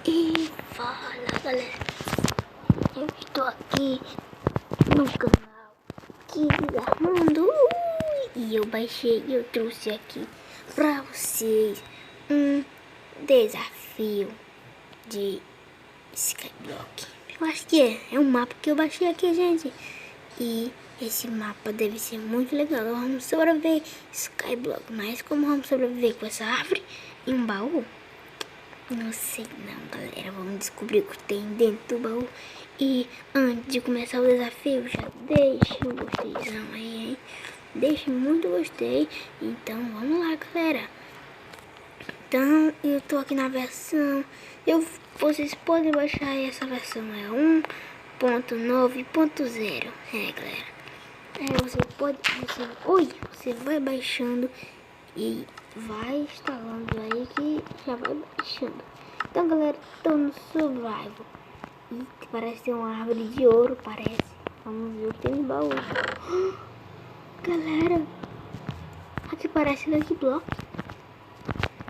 E fala galera, eu estou aqui no canal Kids Armando e eu baixei e eu trouxe aqui pra vocês um desafio de Skyblock. Eu acho que é um mapa que eu baixei aqui, gente, e esse mapa deve ser muito legal. Vamos sobreviver Skyblock, mas como vamos sobreviver com essa árvore e um baú? Não sei não, galera. Vamos descobrir o que tem dentro do baú. E antes de começar o desafio, já deixa um gostei aí, hein? Deixa muito gostei. Então vamos lá, galera. Então eu tô aqui na versão. Vocês podem baixar essa versão, é 1.9.0. Galera. Você vai baixando e vai instalando aí que já vai baixando. Então galera, tô no survival e parece ter uma árvore de ouro, parece. Vamos ver o que tem no baú. Galera, aqui parece Lucky Block.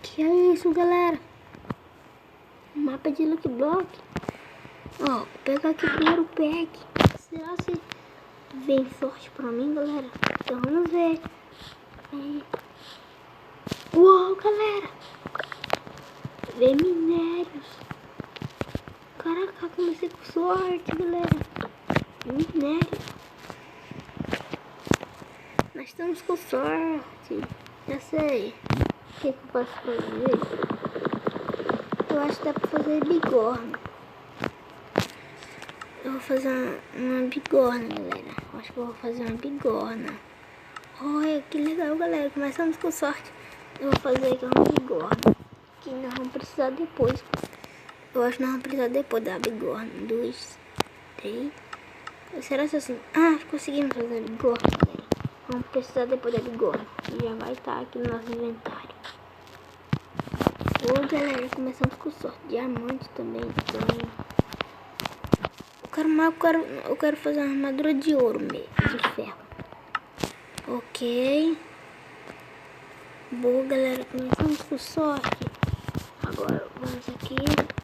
Que é isso, galera? Mapa de Lucky Block. Ó, vou pegar aqui primeiro o pack. Será que vem forte pra mim, galera? Então vamos ver. Aí. Uou, galera! Vem minérios. Caraca, comecei com sorte, galera. Minério. Nós estamos com sorte. Já sei. O que eu posso fazer? Eu acho que dá pra fazer bigorna. Eu vou fazer uma bigorna, galera. Eu acho que eu vou fazer uma bigorna. Olha que legal, galera. Começamos com sorte. Eu vou fazer aqui uma bigorna. Que nós vamos precisar depois. Eu acho que nós vamos precisar depois da bigorna. 2, 3. Será que assim? Ah, conseguimos fazer a bigorna, galera. Vamos precisar depois da bigorna. E já vai estar aqui no nosso inventário. Ô, galera, começamos com sorte. Diamante também tem. Eu quero fazer uma armadura de ouro mesmo, de ferro. Ok. Boa, galera, começamos com sorte. Agora vamos aqui.